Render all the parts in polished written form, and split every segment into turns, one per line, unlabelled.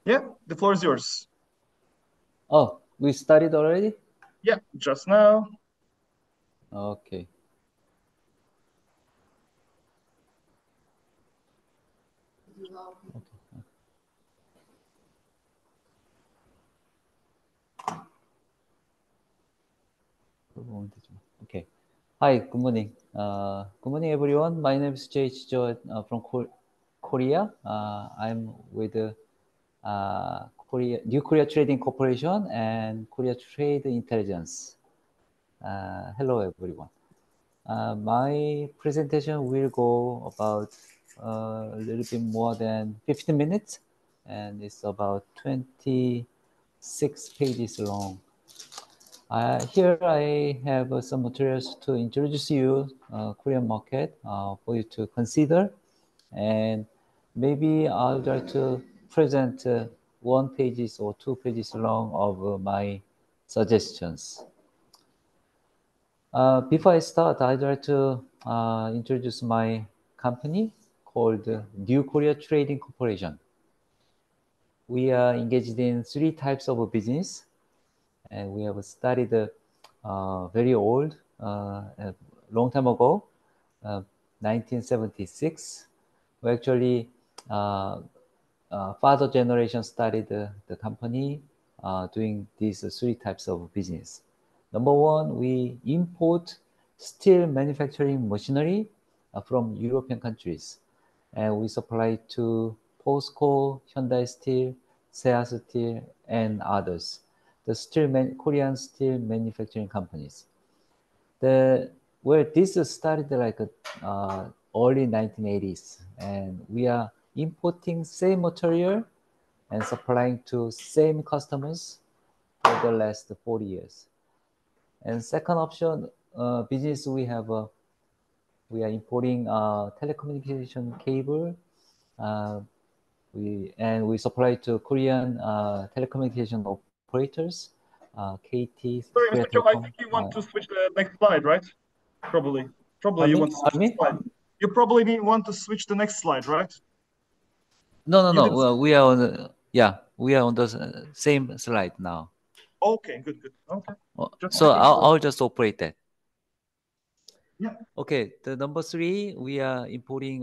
Yeah, the floor is yours.
Oh, we started already?
Yeah, just now.
Okay. Okay. Hi, good morning. Good morning, everyone. My name is Jay Chijo from Korea. I'm with New Korea Trading Corporation and Korea Trade Intelligence. Hello, everyone. My presentation will go about a little bit more than 15 minutes, and it's about 26 pages long. Here I have some materials to introduce you Korean market for you to consider, and maybe I'll try to present 1 pages or 2 pages long of my suggestions. Before I start, I'd like to introduce my company called New Korea Trading Corporation. We are engaged in 3 types of business, and we have started very old, a long time ago, uh, 1976. We actually, father generation started the company doing these 3 types of business. Number one, we import steel manufacturing machinery from European countries, and we supply to POSCO, Hyundai Steel, Seas Steel, and others, the Korean steel manufacturing companies. The where this started like early 1980s, and we are importing same material and supplying to same customers for the last 40 years. And second option, business we are importing telecommunication cable. Uh, we supply to Korean telecommunication operators, KT,
Sorry,
Korea
Mr. Cho, I
Telecom.
think you want to switch the next slide, right? Probably. Probably you
Pardon me?
want to switch
Pardon
the
me?
slide. You probably want to switch the next slide, right?
No, no,
You
no.
did.
Well, we are on we are on the same slide now.
Okay, good, good. Okay. Just
So
checking.
I'll just operate that.
Yeah.
Okay, the number three, we are importing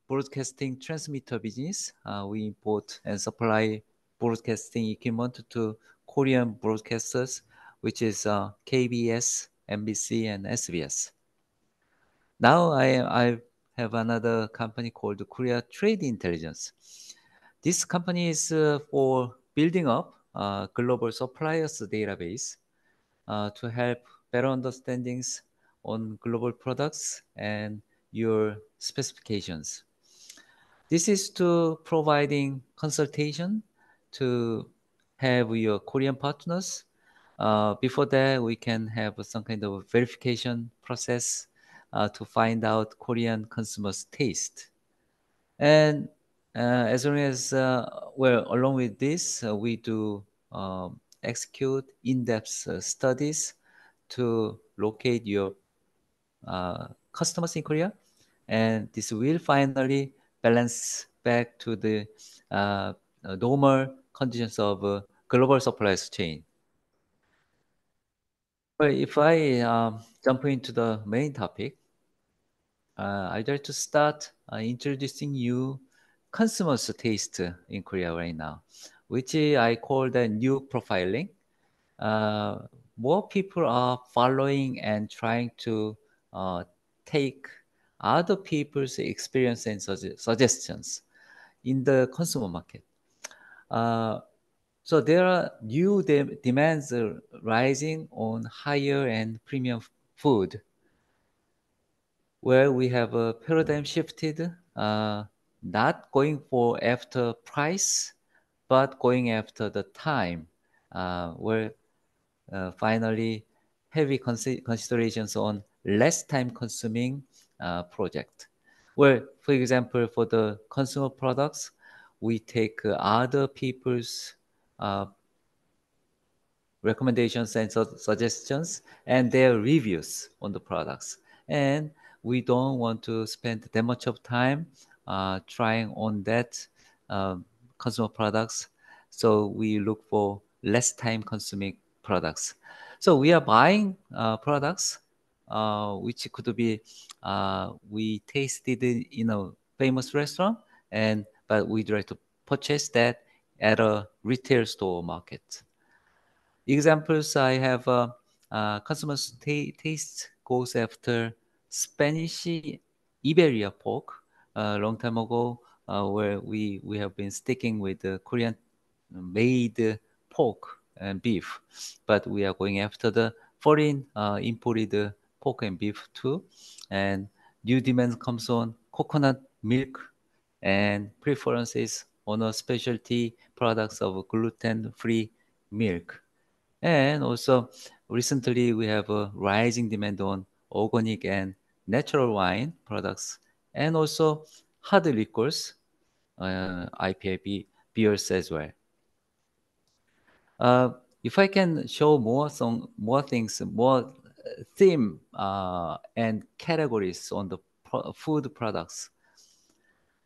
broadcasting transmitter business. We import and supply broadcasting equipment to Korean broadcasters, which is KBS, MBC, and SBS. Now I have another company called Korea Trade Intelligence. This company is for building up global suppliers database to help better understandings on global products and your specifications. This is to providing consultation to have your Korean partners. Before that, we can have some kind of verification process to find out Korean consumers' taste. And as long as, well, along with this, we do execute in-depth studies to locate your customers in Korea, and this will finally balance back to the uh, normal conditions of global supply chain. Well, if I jump into the main topic, I'd like to start introducing you consumers' taste in Korea right now, which I call the new profiling. uh, More people are following and trying to take other people's experience and suggestions in the consumer market. Uh, so there are new demands rising on higher and premium food, where we have a paradigm shifted, not going for after price, but going after the time, where finally heavy considerations on less time consuming project. Where, for example, for the consumer products, we take other people's uh, recommendations and suggestions and their reviews on the products. And we don't want to spend that much of time trying on that consumer products. So we look for less time consuming products. So we are buying products which could be we tasted in a famous restaurant, but we try to purchase that at a retail store market. Examples I have customers taste goes after Spanish Iberia pork a long time ago, where we have been sticking with the Korean made pork and beef, but we are going after the foreign imported pork and beef too. And new demand comes on coconut milk and preferences on a specialty products of gluten-free milk. And also, recently we have a rising demand on organic and natural wine products, and also hard liquors, IPA beers as well. If I can show more things, more theme and categories on the food products.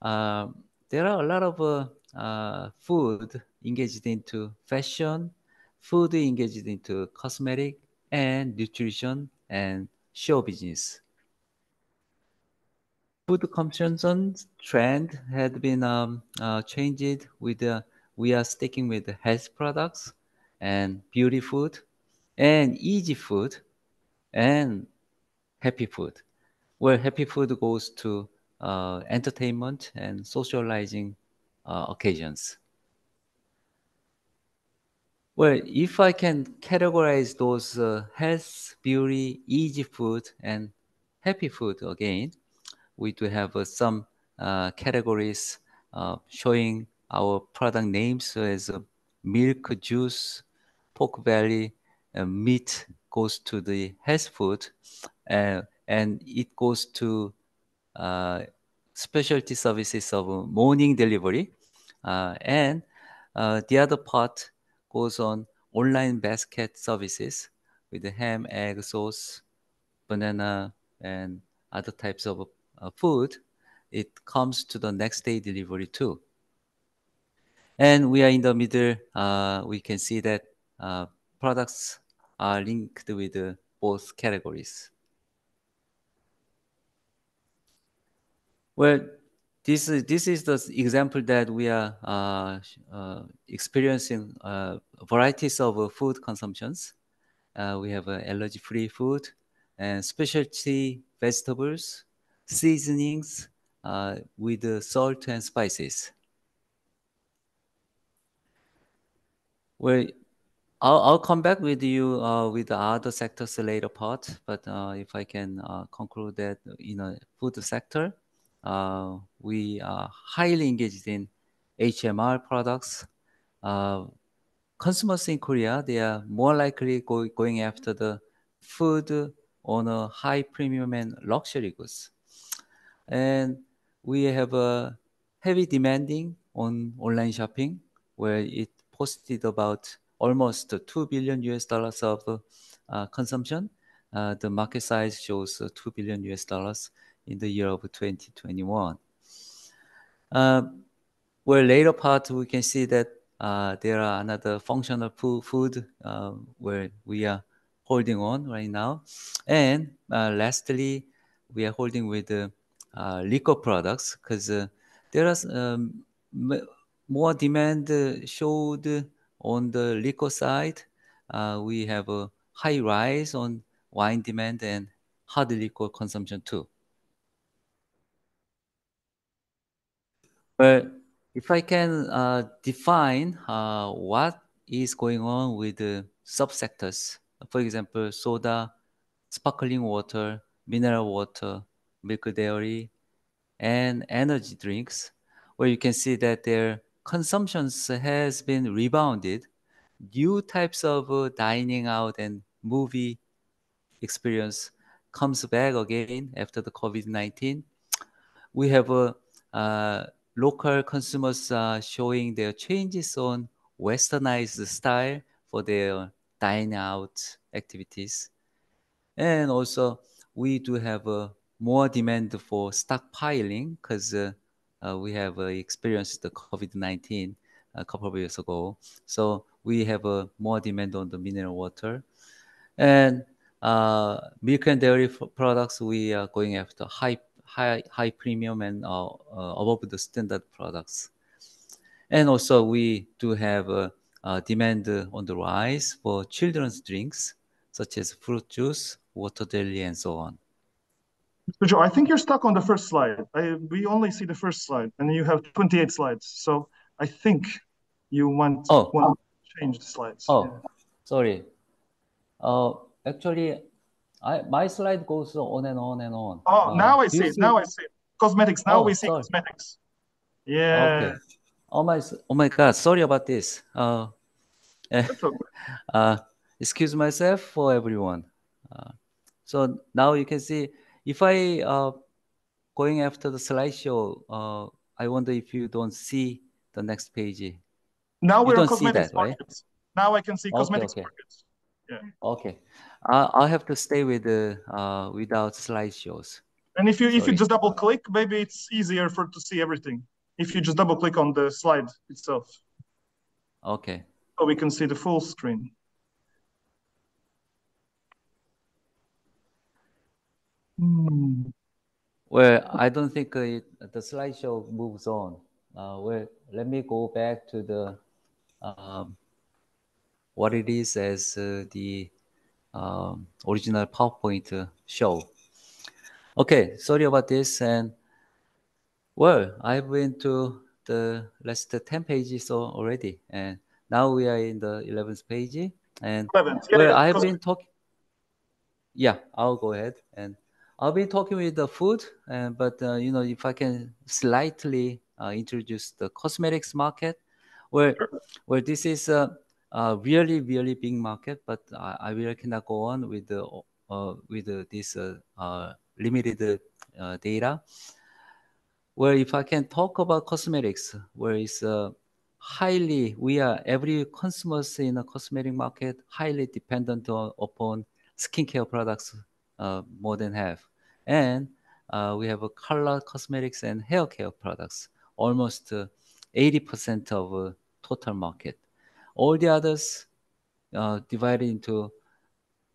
There are a lot of food engaged into fashion, food engaged into cosmetic and nutrition and show business. Food consumption trend had been changed with we are sticking with the health products and beauty food and easy food and happy food, where happy food goes to entertainment and socializing occasions. Well, if I can categorize those health, beauty, easy food, and happy food again, we do have some categories showing our product names as milk, juice, pork belly, meat goes to the health food, and it goes to uh, specialty services of morning delivery, and the other part goes on online basket services with the ham, egg, sauce, banana, and other types of food. It comes to the next day delivery too. And we are in the middle. We can see that products are linked with both categories. Well, this is the example that we are experiencing varieties of food consumptions. We have allergy-free food and specialty vegetables, seasonings with salt and spices. Well, I'll come back with you with the other sectors later part, but if I can conclude that in a food sector, we are highly engaged in HMR products. Consumers in Korea, they are more likely going after the food on a high premium and luxury goods. And we have a heavy demanding on online shopping, where it posted about almost 2 billion US dollars of consumption. The market size shows 2 billion US dollars in the year of 2021. Where later part we can see that there are another functional food where we are holding on right now. And lastly, we are holding with liquor products because there is more demand showed on the liquor side. We have a high rise on wine demand and hard liquor consumption too. But if I can define what is going on with the subsectors, for example, soda, sparkling water, mineral water, milk dairy, and energy drinks, where you can see that their consumptions has been rebounded. New types of dining out and movie experience comes back again after the COVID-19. We have local consumers showing their changes on westernized style for their dine out activities. And also, we do have more demand for stockpiling because we have experienced the COVID-19. a couple of years ago. So we have more demand on the mineral water. And milk and dairy products, we are going after high premium and above the standard products. And also we do have demand on the rise for children's drinks, such as fruit juice, water jelly, and so on.
Mr. Joe, I think you're stuck on the first slide. We only see the first slide, and you have 28 slides. So I think you want to change the slides.
Oh,
yeah.
Sorry. Actually, my slide goes on and on and on.
Oh, now I see it. Now I see it. Cosmetics. Now we see
sorry.
cosmetics. Yeah.
Okay. Oh my God. Sorry about this.
That's okay.
Excuse myself for everyone. So now you can see if I going after the slideshow, I wonder if you don't see the next page.
Now
You
we're
don't see
cosmetics
that, right?
markets. Now I can see cosmetics
Okay.
markets. Yeah.
Okay. I'll have to stay with without slideshows.
And if you
Sorry.
just double click, maybe it's easier to see everything. If you just double click on the slide itself.
Okay.
So we can see the full screen.
Well, I don't think the slideshow moves on. Well, let me go back to the what it is as the original PowerPoint show. Okay, sorry about this. And well, I've been to the last 10 pages already, and now we are in the 11th page. And
11th.
well,
Yeah,
I've been talking. Yeah, I'll go ahead, and I'll be talking with the food. But you know, if I can slightly introduce the cosmetics market, where this is a really big market, but I really cannot go on with this limited data. Where if I can talk about cosmetics, where it's every consumers in a cosmetic market highly dependent upon skincare products, more than half. And we have a color cosmetics and hair care products, almost 80% of total market. All the others divided into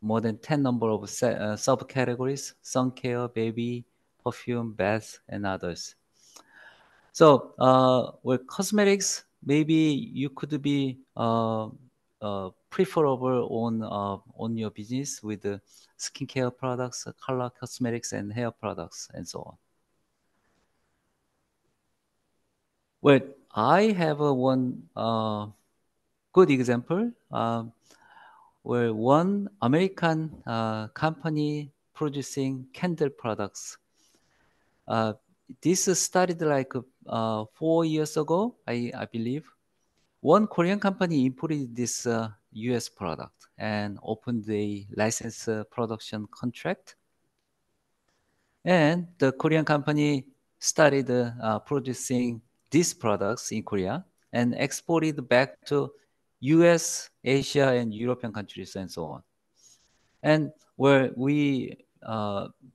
more than 10 number of subcategories: sun care, baby, perfume, bath, and others. So, with cosmetics, maybe you could be preferable on your business with the skincare products, color cosmetics, and hair products, and so on. Well, I have one good example where one American company producing candle products. This started like 4 years ago, I believe. One Korean company imported this US product and opened a license production contract. And the Korean company started producing these products in Korea and exported back to US, Asia, and European countries, and so on. And where we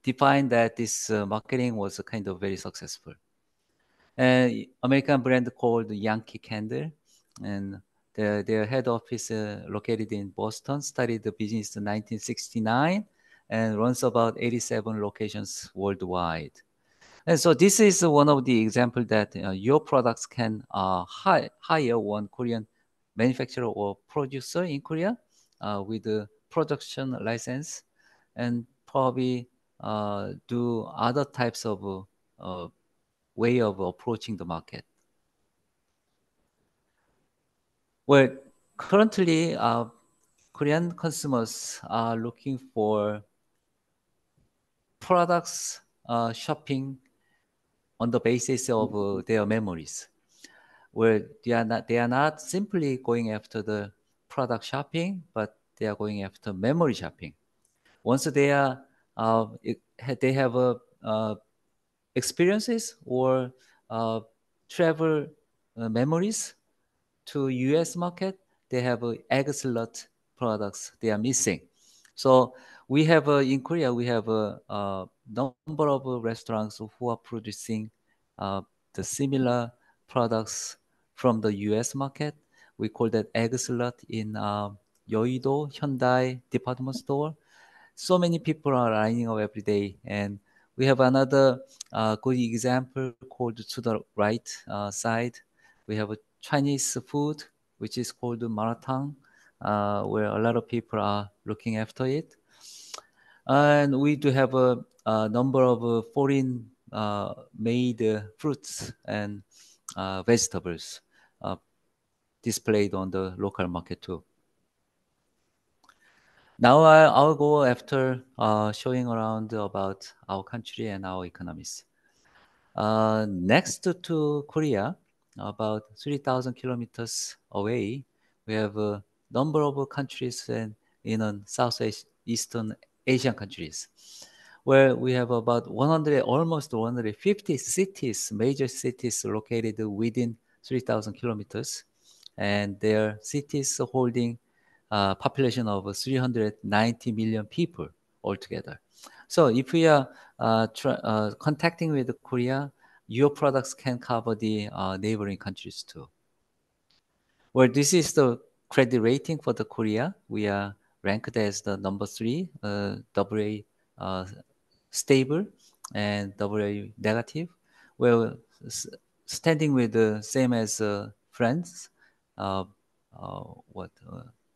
defined that this marketing was kind of very successful. American brand called Yankee Candle, and their head office located in Boston, started the business in 1969 and runs about 87 locations worldwide. And so this is one of the examples that your products can hire one Korean manufacturer or producer in Korea with a production license, and probably do other types of way of approaching the market. Well, currently, Korean consumers are looking for products shopping on the basis of their memories, where they are not simply going after the product shopping, but they are going after memory shopping. Once they have experiences or travel memories to US market, they have excellent products they are missing. So we have in Korea, we have a number of restaurants who are producing the similar products from the US market. We call that egg slot in Yeouido Hyundai department store. So many people are lining up every day. And we have another good example called to the right side. We have a Chinese food, which is called maratang, where a lot of people are looking after it. And we do have a number of foreign made fruits and vegetables displayed on the local market too. Now I'll go after showing around about our country and our economies. Next to Korea, about 3,000 kilometers away, we have a number of countries in Southeastern Asian countries, where we have about 100, almost 150 cities, major cities located within 3,000 kilometers, and their cities holding a population of 390 million people altogether. So if we are contacting with Korea, your products can cover the neighboring countries too. Well, this is the credit rating for the Korea. We are ranked as the number 3, AA stable and AA negative. Well, standing with the same as France,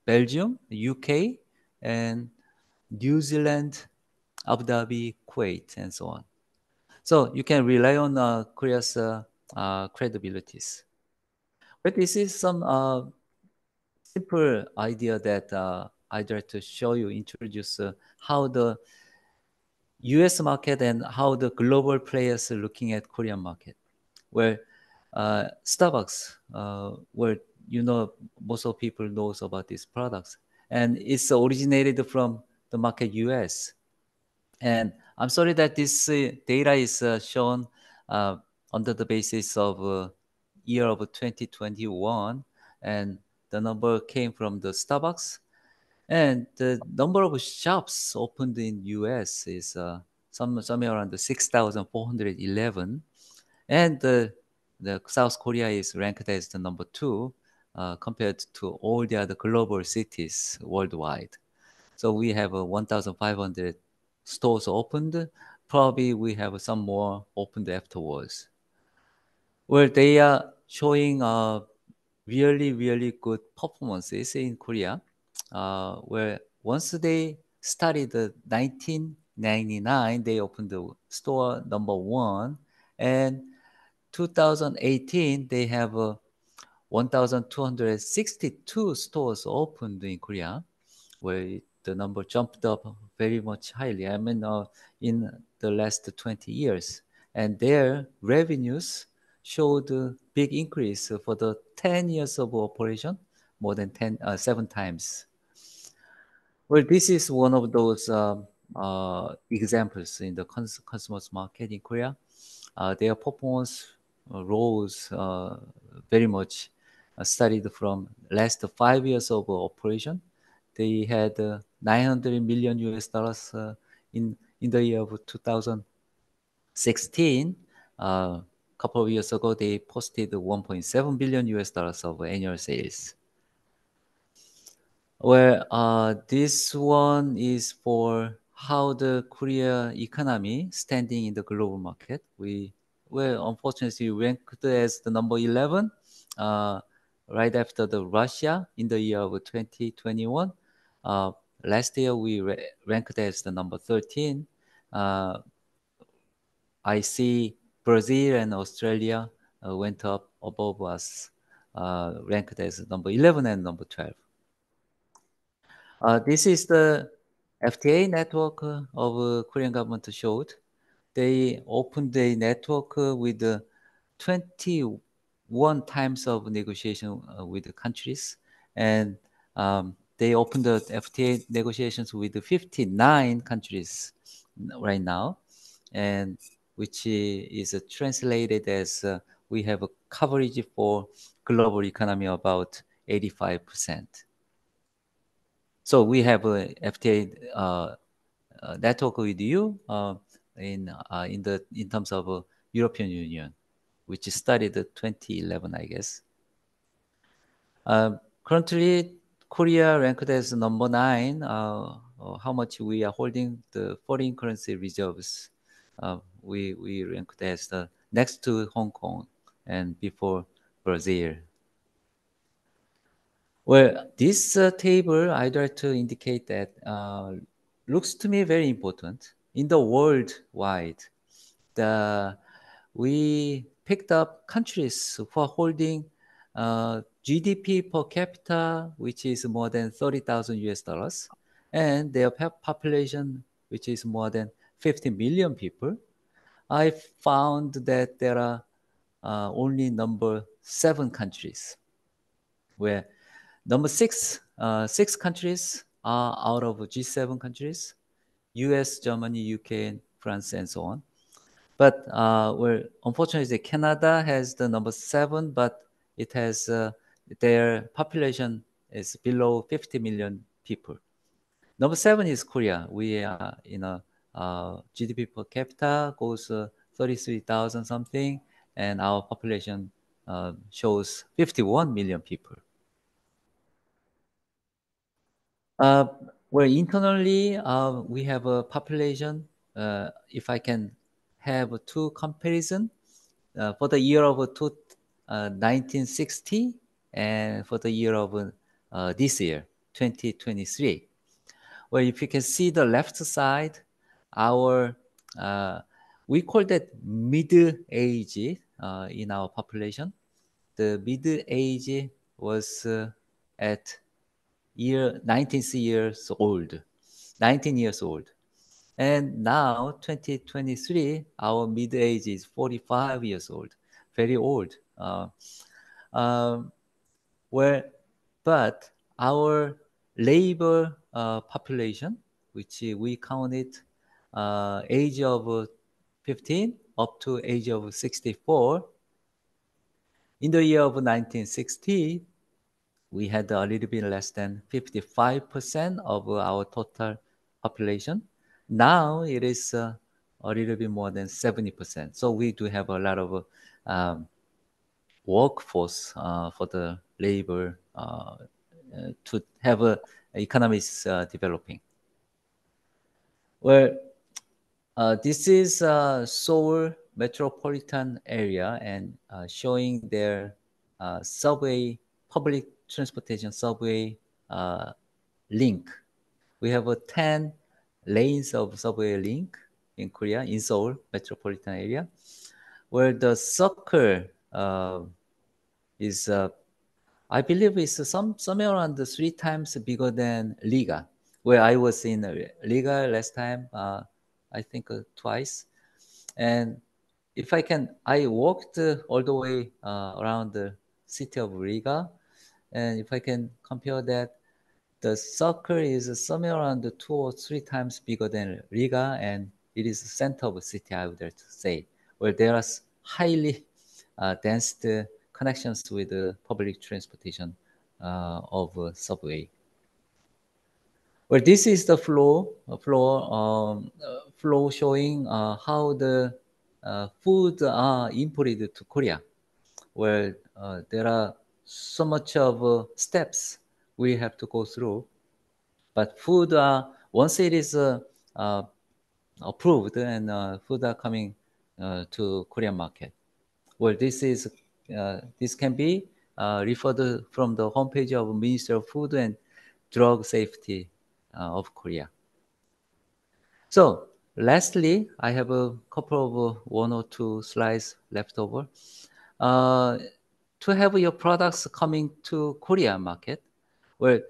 Belgium, UK, and New Zealand, Abu Dhabi, Kuwait, and so on. So you can rely on Korea's credibilities. But this is some simple idea that I'd like to show you, introduce how the US market and how the global players are looking at Korean market. Where Starbucks, where most of people knows about these products, and it's originated from the market US. And I'm sorry that this data is shown under the basis of year of 2021, and the number came from the Starbucks, and the number of shops opened in US is somewhere around 6,411, and the South Korea is ranked as the number 2 compared to all the other global cities worldwide. So we have 1,500 stores opened. Probably we have some more opened afterwards. Well, they are showing really, really good performances in Korea, where once they started 1999, they opened the store number 1, and 2018 they have 1,262 stores opened in Korea, where the number jumped up very much highly. I mean, in the last 20 years, and their revenues showed a big increase for the 10 years of operation, more than 7 times. Well, this is one of those examples in the consumers market in Korea. Their performance rose very much, studied from last 5 years of operation. They had 900 million US dollars in the year of 2016. Couple of years ago, they posted 1.7 billion US dollars of annual sales. Well, this one is for how the Korea economy standing in the global market. We unfortunately ranked as the number 11, right after the Russia in the year of 2021. Last year we ranked as the number 13. I see Brazil and Australia went up above us, ranked as number 11 and number 12. This is the FTA network of Korean government showed. They opened a network with 21 times of negotiation with the countries, and they opened the FTA negotiations with 59 countries right now, and which is translated as we have a coverage for global economy about 85%. So we have a FTA network with you in terms of European Union, which started 2011, I guess. Currently, Korea ranked as number 9. How much we are holding the foreign currency reserves? We ranked as the next to Hong Kong and before Brazil. Well, this table I'd like to indicate that looks to me very important. In the worldwide, we picked up countries who are holding GDP per capita, which is more than 30,000 US dollars, and their population, which is more than 50 million people. I found that there are only number 7 countries, where number 6 countries are out of G7 countries: US, Germany, UK, and France, and so on. But unfortunately, Canada has the number 7, but it has their population is below 50 million people. Number 7 is Korea. We are in a GDP per capita goes 33,000 something, and our population shows 51 million people. Well, internally, we have a population. If I can have 2 comparison for the year of 1960 and for the year of this year, 2023. Well, if you can see the left side, our we call that middle age in our population. The middle age was at 19 years old, 19 years old. And now, 2023, our middle age is 45 years old, very old. But our labor population, which we counted age of 15 up to age of 64, in the year of 1960, we had a little bit less than 55% of our total population. Now it is a little bit more than 70%. So we do have a lot of workforce for the labor to have economies developing. Well, this is Seoul metropolitan area and showing their subway, public transportation subway link. We have 10 lanes of subway link in Korea, in Seoul metropolitan area, where the circle is, I believe, is somewhere around 3 times bigger than Riga, where I was in Riga last time. I think twice. And if I can, I walked all the way around the city of Riga. And if I can compare that, the circle is somewhere around 2 or 3 times bigger than Riga, and it is the center of the city, I would dare to say, where there are highly dense connections with public transportation of subway. Well, this is the flow showing how the food are imported to Korea, where there are so much of steps we have to go through. But food, once it is approved and food are coming to Korean market. Well, this can be referred from the homepage of Ministry of Food and Drug Safety of Korea. So lastly, I have a couple of 1 or 2 slides left over. To have your products coming to Korea market, well,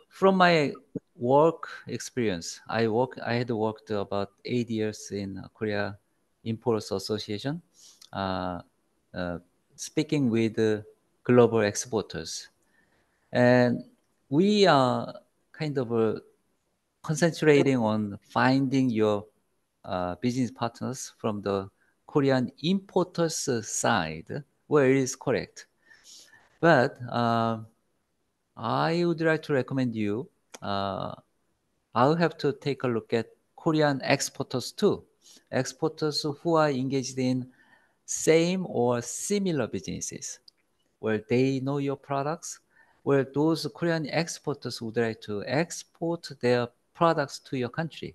from my work experience, I had worked about 8 years in Korea Importers Association, speaking with global exporters. And we are kind of concentrating on finding your business partners from the Korean importers side, where it is correct. But I would like to recommend you, I'll have to take a look at Korean exporters too. Exporters who are engaged in same or similar businesses. where they know your products, where those Korean exporters would like to export their products to your country.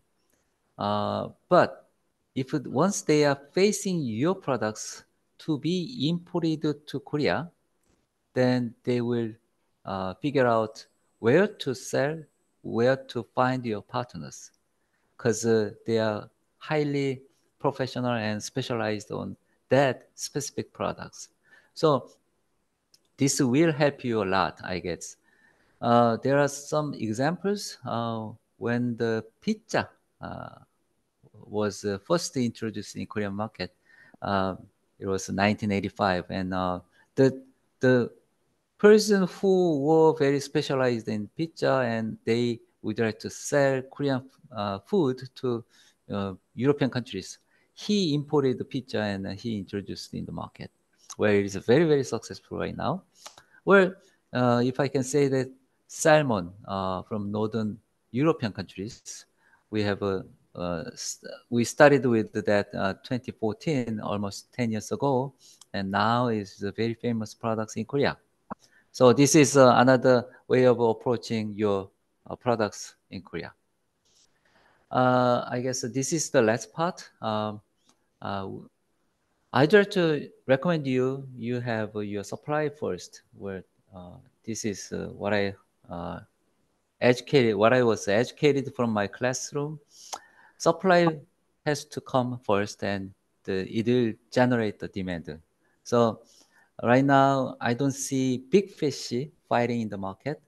But if once they are facing your products to be imported to Korea, then they will figure out where to sell, where to find your partners, because they are highly professional and specialized on that specific products. So this will help you a lot, I guess. There are some examples when the pizza was first introduced in Korean market. It was 1985, and the person who were very specialized in pizza and they would like to sell Korean food to European countries. He imported the pizza and he introduced in the market, where it is very, very successful right now. Well, if I can say that salmon from northern European countries, we have we started with that 2014, almost 10 years ago, and now is a very famous products in Korea. So this is another way of approaching your products in Korea. I guess this is the last part. I'd like to recommend you have your supply first, where this is what I what I was educated from my classroom. Supply has to come first, and it will generate the demand. So right now, I don't see big fish fighting in the market.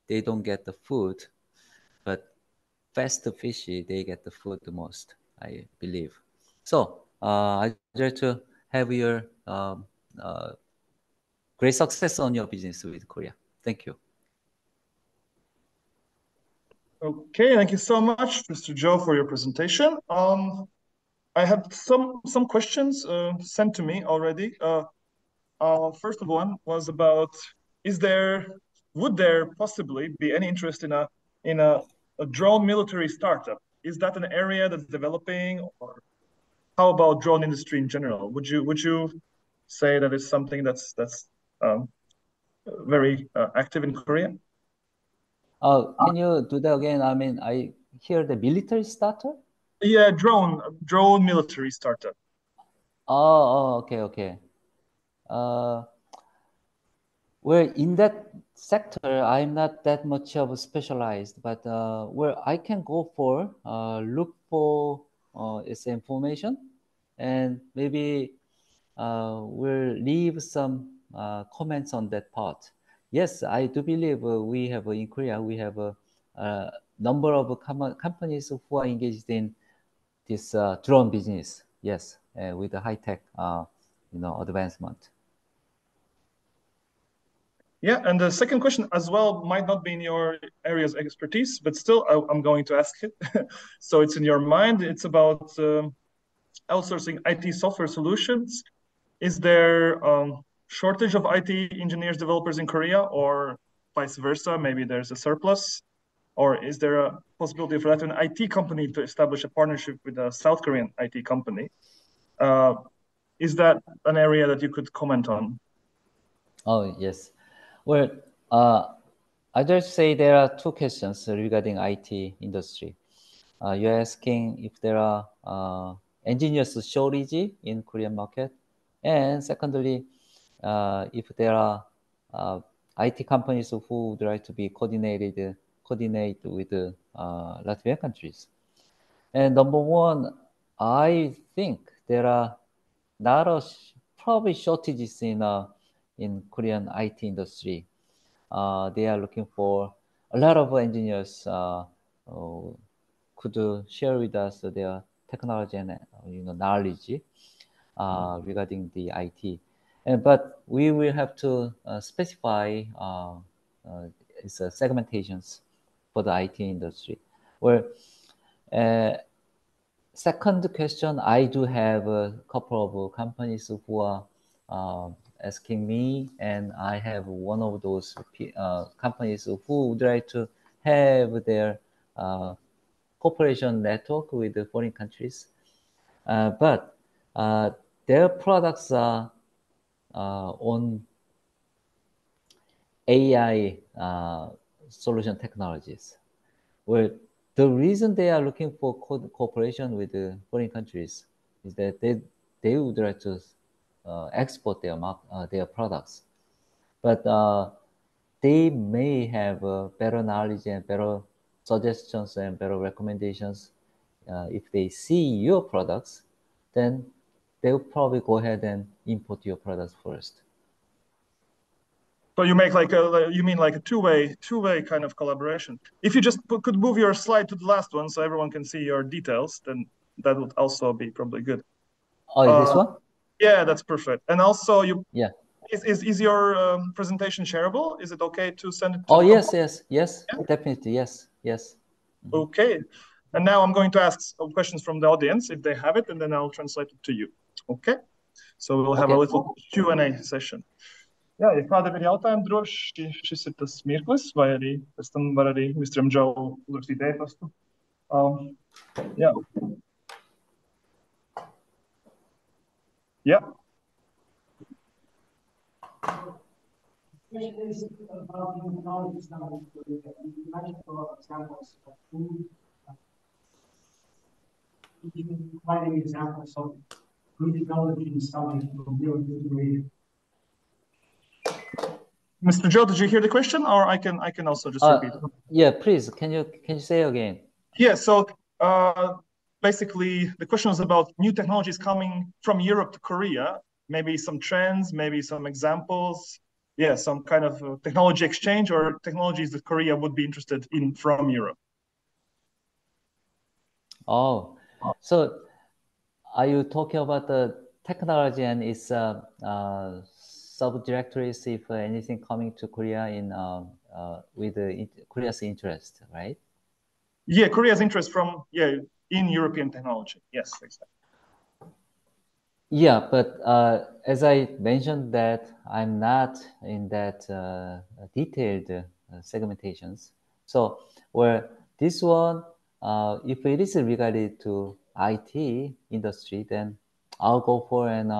They don't get the food, but fast fish, they get the food the most, I believe. So I try to have your great success on your business with Korea. Thank you.
Okay, thank you so much, Mr. Joe, for your presentation. I have some questions sent to me already. First of one was about, would there possibly be any interest in a drone military startup? Is that an area that's developing, or how about drone industry in general? Would you say that is something that's very active in Korea?
Can you do that again? I mean, I hear the military starter.
Yeah, drone military startup.
Okay. Well, in that sector, I'm not that much of a specialized, but where I can go for look for its information, and maybe we'll leave some comments on that part. Yes, I do believe we have in Korea we have a number of companies who are engaged in this drone business. Yes, with the high tech, advancement.
Yeah, and the second question as well might not be in your area's expertise, but still, I'm going to ask it. So it's in your mind. It's about outsourcing IT software solutions. Is there shortage of IT engineers, developers in Korea, or vice versa? Maybe there's a surplus, or is there a possibility for that an IT company to establish a partnership with a South Korean IT company? Is that an area that you could comment on?
Oh, yes. Well, I just say there are two questions regarding IT industry. You're asking if there are engineers shortage in Korean market, and secondly, if there are IT companies who would like to be coordinate with Latvian countries. And number one, I think there are not probably shortages in Korean IT industry. They are looking for a lot of engineers could share with us their technology and knowledge regarding the IT. But we will have to specify its segmentations for the IT industry. Where second question, I do have a couple of companies who are asking me, and I have one of those companies who would like to have their cooperation network with the foreign countries, but their products are on AI solution technologies. Well, the reason they are looking for cooperation with the foreign countries is that they would like to export their products, but they may have better knowledge and better suggestions and better recommendations. If they see your products, then they'll probably go ahead and import your products first.
So you make you mean like a two-way kind of collaboration. If you just could move your slide to the last one so everyone can see your details, then that would also be probably good.
Oh, this one?
Yeah, that's perfect. And also,
Yeah.
Is your presentation shareable? Is it okay to send it to
Oh,
the
yes,
company?
yes, definitely, yes.
Okay. And now I'm going to ask some questions from the audience if they have it, and then I'll translate it to you. Okay. So we'll have a little Q&A session. Jā, ja kādam ir jautājumi, droši šis ir tas mirklis, vai arī pēc tam var arī Mr. Joe uzrakstīt e-pastu. Jā. Yeah.
Question is about new technologies now. You mentioned for examples of food. You can provide any examples of new technologies coming from your degree.
Mr. Joe, did you hear the question, or I can also just repeat?
Yeah, please. Can you say again?
Yeah. So basically, the question was about new technologies coming from Europe to Korea. Maybe some trends, maybe some examples. Yeah, some kind of technology exchange or technologies that Korea would be interested in from Europe.
Oh, so are you talking about the technology and its subdirectories, if anything coming to Korea in with Korea's interest, right?
Yeah, Korea's interest in European technology. Yes, exactly.
Yeah, but as I mentioned that I'm not in that detailed segmentations. So where this one, if it is regarded to IT industry, then I'll go for and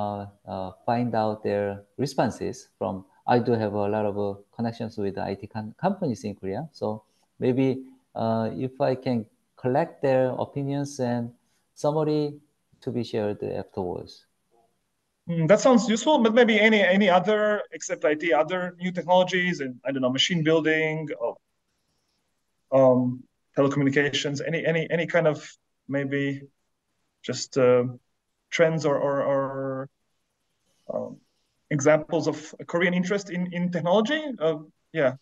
find out their responses from. I do have a lot of connections with IT companies in Korea. So maybe if I can collect their opinions and summary to be shared afterwards.
That sounds useful, but maybe any other except IT, other new technologies, and I don't know, machine building, telecommunications, any kind of maybe just trends or examples of Korean interest in technology. Yeah,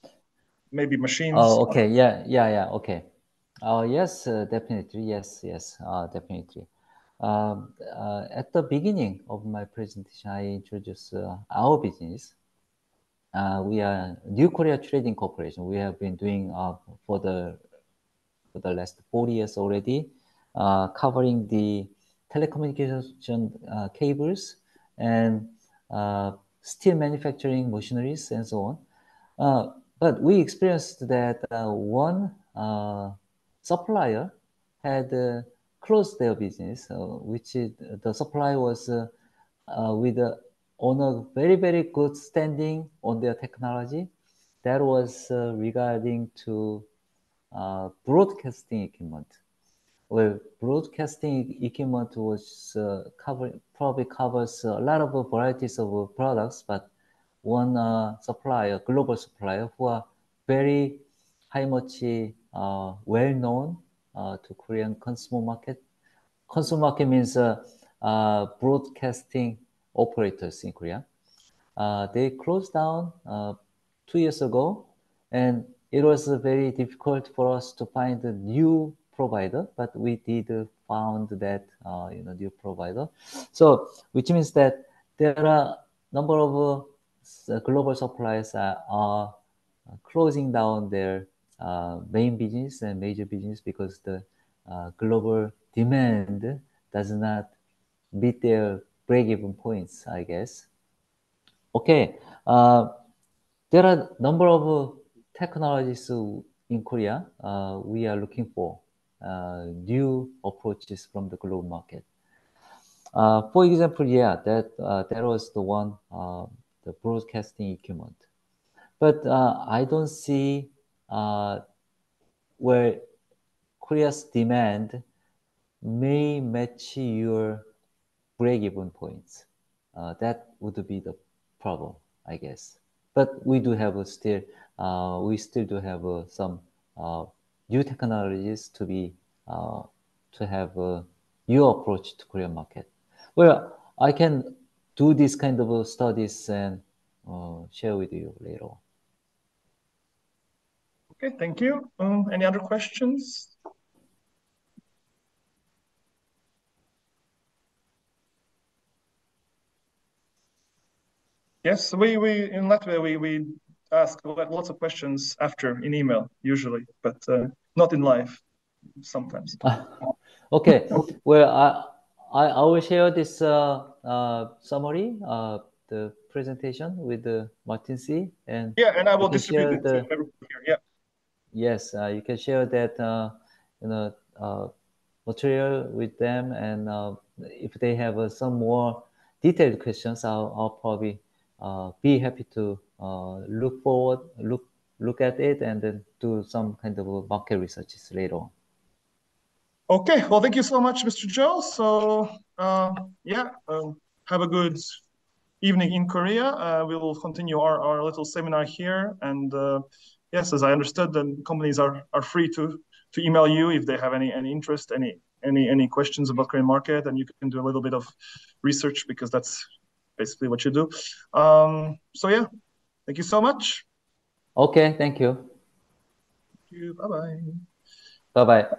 maybe machines.
Oh, okay. Yeah. Okay. Yes, definitely. Yes, definitely. At the beginning of my presentation, I introduced our business. We are New Korea Trading Corporation. We have been doing for the last 40 years already, covering the telecommunication cables and steel manufacturing machineries and so on. But we experienced that one supplier had closed their business, which the supply was on a very, very good standing on their technology. That was regarding to broadcasting equipment. Well, broadcasting equipment was probably covers a lot of varieties of products, but one supplier, global supplier, who are very much well known to Korean consumer market. Consumer market means broadcasting operators in Korea. They closed down 2 years ago, and it was very difficult for us to find a new provider, but we did found that new provider. So, which means that there are a number of global suppliers are closing down their main business and major business because the global demand does not meet their break-even points, I guess. Okay, there are a number of technologies in Korea. We are looking for new approaches from the global market. For example, that was the one, the broadcasting equipment. But I don't see where Korea's demand may match your break-even points. That would be the problem, I guess. But we do have we still do have some new technologies to be to have a new approach to Korean market. Well, I can do this kind of studies and share with you later on.
Okay, thank you. Any other questions? Yes, we in Latvia we ask lots of questions after in email usually, but not in live sometimes.
Okay, well, I will share this summary, the presentation with Martin C. And
yeah, and I will
you can
distribute
share
it to everyone here. Yeah.
yes, you can share that material with them, and if they have some more detailed questions, I'll probably be happy to look at it and then do some kind of market researches later on.
Okay, well, thank you so much, Mr. Joe. So, yeah, have a good evening in Korea. We will continue our little seminar here. And yes, as I understood, the companies are free to email you if they have any interest, any questions about Korean market, and you can do a little bit of research because that's basically what you do. So yeah, thank you so much.
Okay, thank you.
Thank you. Bye-bye.
Bye-bye.